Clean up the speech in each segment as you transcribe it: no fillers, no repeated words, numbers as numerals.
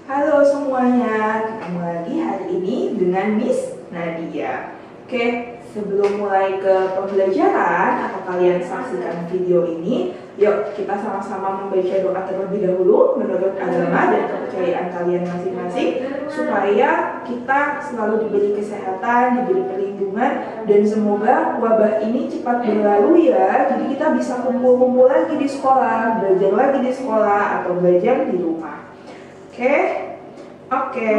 Halo semuanya, ketemu lagi hari ini dengan Miss Nadia. Oke, sebelum mulai ke pembelajaran atau kalian saksikan video ini, yuk kita sama-sama membaca doa terlebih dahulu menurut agama dan kepercayaan kalian masing-masing, supaya kita selalu diberi kesehatan, diberi perlindungan, dan semoga wabah ini cepat berlalu ya. Jadi kita bisa kumpul-kumpul lagi di sekolah, belajar lagi di sekolah, atau belajar di rumah. Oke.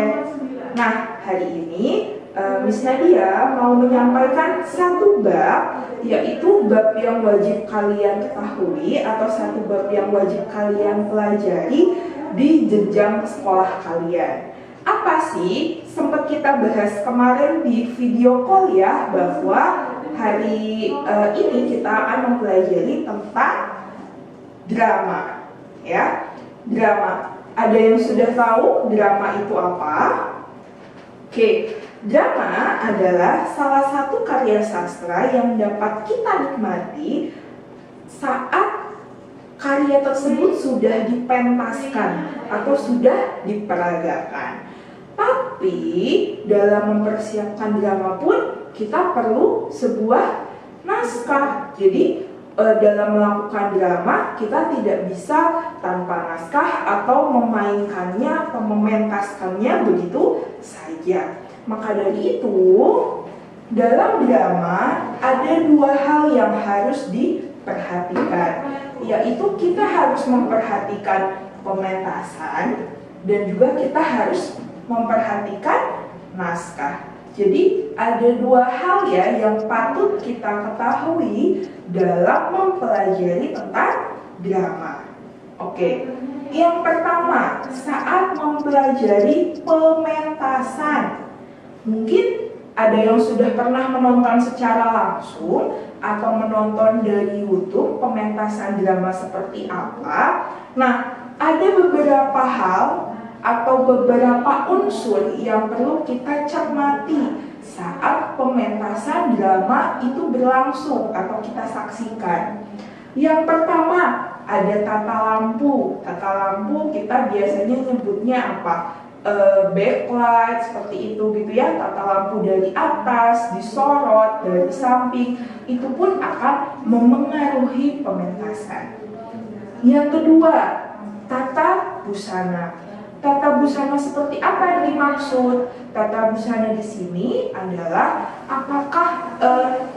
Nah, hari ini Miss Nadia mau menyampaikan satu bab, yaitu bab yang wajib kalian ketahui atau satu bab yang wajib kalian pelajari di jenjang sekolah kalian. Apa sih? Sempat kita bahas kemarin di video call ya, bahwa hari ini kita akan mempelajari tentang drama, ya. Drama. Ada yang sudah tahu drama itu apa? Oke, drama adalah salah satu karya sastra yang dapat kita nikmati saat karya tersebut sudah dipentaskan atau sudah diperagakan. Tapi dalam mempersiapkan drama pun kita perlu sebuah naskah. Jadi dalam melakukan drama kita tidak bisa tanpa naskah atau memainkannya atau mementaskannya begitu saja. Maka dari itu, dalam drama ada dua hal yang harus diperhatikan, yaitu kita harus memperhatikan pementasan dan juga kita harus memperhatikan naskah. Jadi ada dua hal ya yang patut kita ketahui dalam mempelajari tentang drama. Oke, yang pertama saat mempelajari pementasan, mungkin ada yang sudah pernah menonton secara langsung atau menonton dari YouTube pementasan drama seperti apa. Nah, ada beberapa hal atau beberapa unsur yang perlu kita cermati saat pementasan drama itu berlangsung atau kita saksikan. Yang pertama, ada tata lampu. Tata lampu kita biasanya nyebutnya apa? Backlight seperti itu gitu ya. Tata lampu dari atas, disorot, dari samping, itu pun akan memengaruhi pementasan. Yang kedua, tata busana. Tata busana seperti apa yang dimaksud? Tata busana di sini adalah apakah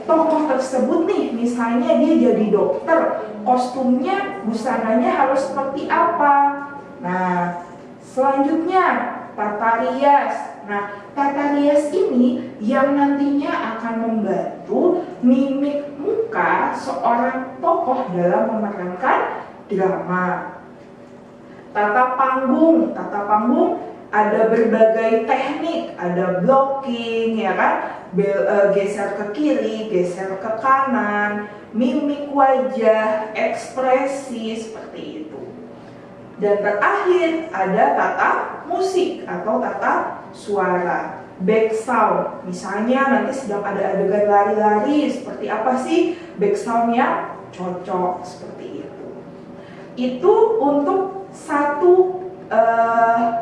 tokoh tersebut nih, misalnya dia jadi dokter, kostumnya, busananya harus seperti apa? Nah, selanjutnya tata rias. Nah, tata rias ini yang nantinya akan membantu mimik muka seorang tokoh dalam memerankan drama. Tata panggung ada berbagai teknik, ada blocking ya kan, geser ke kiri, geser ke kanan, mimik wajah, ekspresi seperti itu. Dan terakhir ada tata musik atau tata suara, back sound. Misalnya nanti sedang ada adegan lari-lari, seperti apa sih back sound yang cocok seperti itu. Itu untuk satu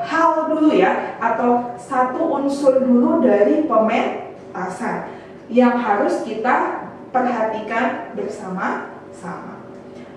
hal dulu ya, atau satu unsur dulu dari pementasan yang harus kita perhatikan bersama-sama.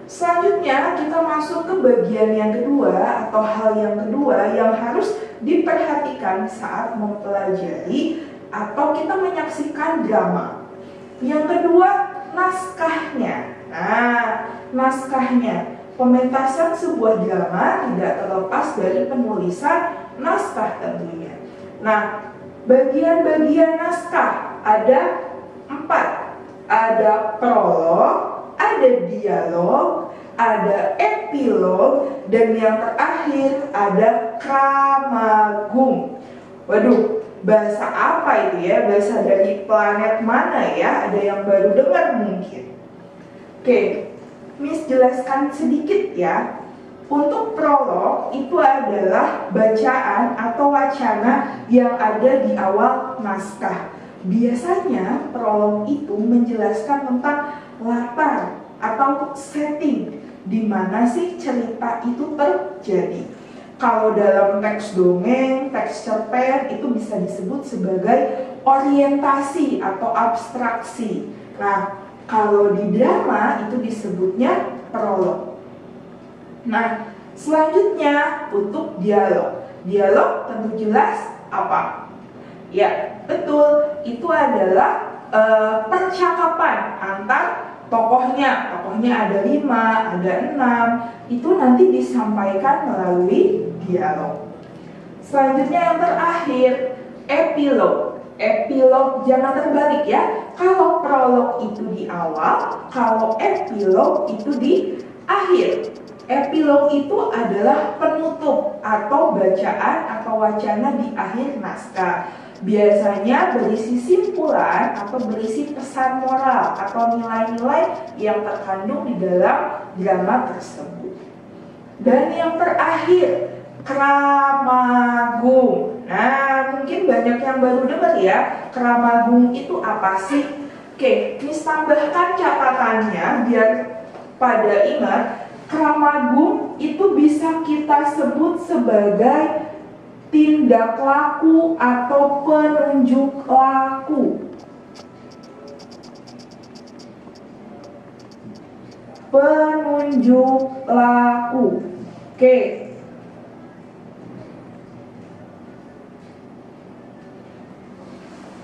Selanjutnya kita masuk ke bagian yang kedua atau hal yang kedua yang harus diperhatikan saat mempelajari atau kita menyaksikan drama. Yang kedua, naskahnya. Nah, naskahnya. Pementasan sebuah drama tidak terlepas dari penulisan naskah tentunya. Nah, bagian-bagian naskah ada 4. Ada prolog, ada dialog, ada epilog, dan yang terakhir ada kramagum. Waduh, bahasa apa itu ya? Bahasa dari planet mana ya? Ada yang baru dengar mungkin. Oke. Miss jelaskan sedikit ya. Untuk prolog itu adalah bacaan atau wacana yang ada di awal naskah. Biasanya prolog itu menjelaskan tentang latar atau setting di mana sih cerita itu terjadi. Kalau dalam teks dongeng, teks cerpen itu bisa disebut sebagai orientasi atau abstraksi. Nah, kalau di drama itu disebutnya prolog. Nah, selanjutnya untuk dialog. Dialog tentu jelas apa? Ya, betul, itu adalah percakapan antar tokohnya. Tokohnya ada 5, ada 6. Itu nanti disampaikan melalui dialog. Selanjutnya yang terakhir, epilog. Epilog jangan terbalik ya. Kalau prolog itu di awal, kalau epilog itu di akhir. Epilog itu adalah penutup atau bacaan atau wacana di akhir naskah. Biasanya berisi simpulan atau berisi pesan moral atau nilai-nilai yang terkandung di dalam drama tersebut. Dan yang terakhir, Kramagung. Nah, mungkin banyak yang baru dengar ya, Kramagung itu apa sih? Oke, Miss tambahkan catatannya biar pada ingat. Kramagung itu bisa kita sebut sebagai tindak laku atau penunjuk laku. Penunjuk laku. Oke.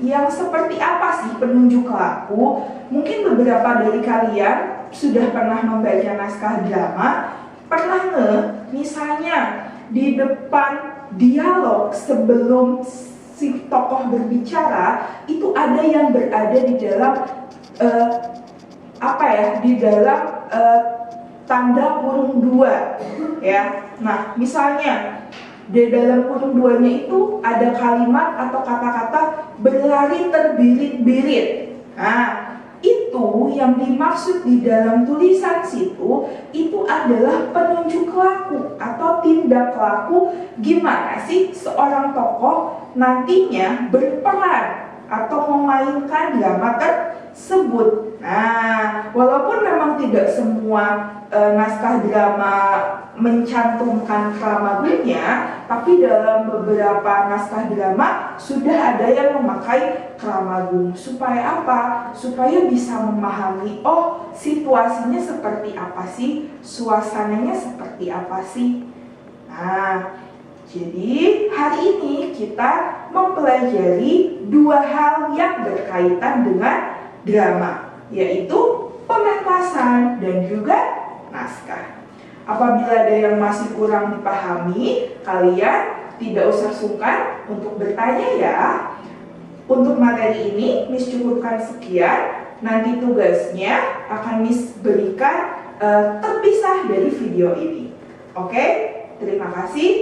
Yang seperti apa sih penunjuk laku? Mungkin beberapa dari kalian sudah pernah membaca naskah drama, pernah misalnya di depan dialog sebelum si tokoh berbicara itu ada yang berada di dalam di dalam tanda kurung 2 ya. Nah, misalnya di dalam kurung 2-nya itu ada kalimat atau kata-kata berlari terbirit-birit. Nah, itu yang dimaksud di dalam tulisan situ itu adalah penunjuk laku atau tindak laku gimana sih seorang tokoh nantinya berperan atau memainkan drama tersebut. Nah, walaupun memang tidak semua naskah drama mencantumkan Kramagungnya, tapi dalam beberapa naskah drama sudah ada yang memakai Kramagung. Supaya apa? Supaya bisa memahami, oh situasinya seperti apa sih? Suasananya seperti apa sih? Nah, jadi hari ini kita mempelajari 2 hal yang berkaitan dengan drama, yaitu pementasan dan juga naskah. Apabila ada yang masih kurang dipahami, kalian tidak usah sungkan untuk bertanya ya. Untuk materi ini, Miss cukupkan sekian. Nanti tugasnya akan Miss berikan terpisah dari video ini. Oke, terima kasih.